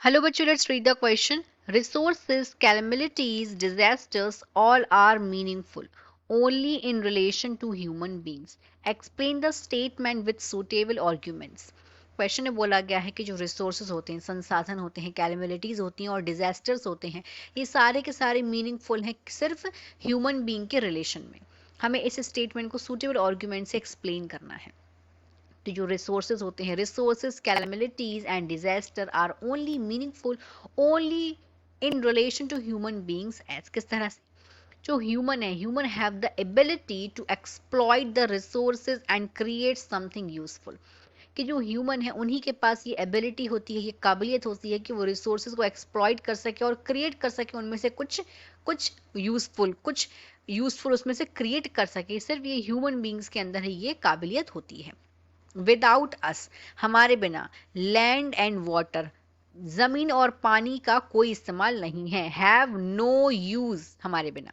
Hello, bachcho, let's read the question. Resources, calamities, disasters, all are meaningful only in relation to human beings. Explain the statement with suitable arguments. Question में बोला गया है कि जो resources होते हैं, संसाधन होते हैं, कैलमिलिटीज होती हैं और डिजास्टर्स होते हैं, ये सारे के सारे मीनिंगफुल हैं सिर्फ ह्यूमन बीइंग के रिलेशन में. हमें इस स्टेटमेंट को सूटेबल आर्ग्यूमेंट से एक्सप्लेन करना है. तो जो रिसोर्सेज होते हैं, resources, calamities and disaster are only meaningful only in relation to human beings. As किस तरह से? जो ह्यूमन है, human have the ability to exploit the resources and create something useful. कि जो ह्यूमन है उन्हीं के पास ये एबिलिटी होती है, ये काबिलियत होती है कि वो रिसोर्सेज को एक्सप्लॉइट कर सके और क्रिएट कर सके उनमें से कुछ कुछ यूजफुल उसमें से क्रिएट कर सके. सिर्फ ये ह्यूमन बींग्स के अंदर ही ये काबिलियत होती है. विदाउट अस, हमारे बिना, लैंड एंड वाटर, जमीन और पानी का कोई इस्तेमाल नहीं है. हैव नो यूज, हमारे बिना.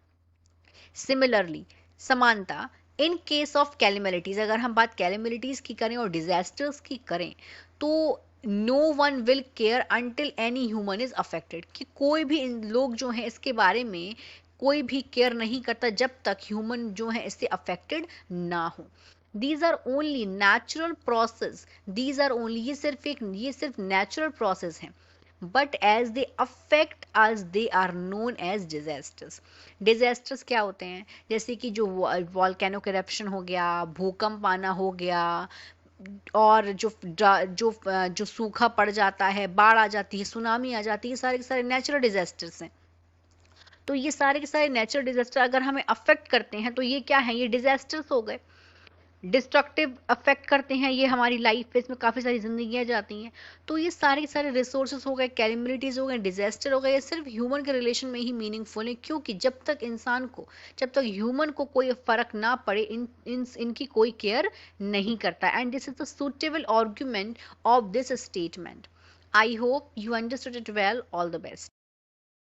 सिमिलरली, समानता, इन केस ऑफ कैलिमिलिटीज, अगर हम बात कैलिमिलिटीज की करें और डिजास्टर्स की करें तो no one will care until any human is affected. कि कोई भी लोग जो हैं इसके बारे में कोई भी केयर नहीं करता जब तक ह्यूमन जो है इससे अफेक्टेड ना हो. These are only natural process, these are only, ये सिर्फ नेचुरल प्रोसेस हैं. But as they affect us they are known as disasters. Disasters क्या होते हैं? जैसे कि जो वॉल्केनो करप्शन हो गया, भूकंप आना हो गया, और जो सूखा पड़ जाता है, बाढ़ आ जाती है, सुनामी आ जाती है, सारे के सारे नेचुरल डिजास्टर्स हैं. तो ये सारे के सारे नेचुरल डिजास्टर अगर हमें अफेक्ट करते हैं तो ये क्या है? ये डिजास्टर्स हो गए. डिस्ट्रक्टिव अफेक्ट करते हैं ये हमारी लाइफ पे, इसमें काफ़ी सारी जिंदगियां जाती हैं. तो ये सारे के सारे रिसोर्सेज हो गए, कैलिमिलिटीज हो गए, डिजास्टर हो गए, ये सिर्फ ह्यूमन के रिलेशन में ही मीनिंगफुल है. क्योंकि जब तक ह्यूमन को कोई फर्क ना पड़े इनकी कोई केयर नहीं करता. And this is the suitable argument of this statement. I hope you understood it well. All the best.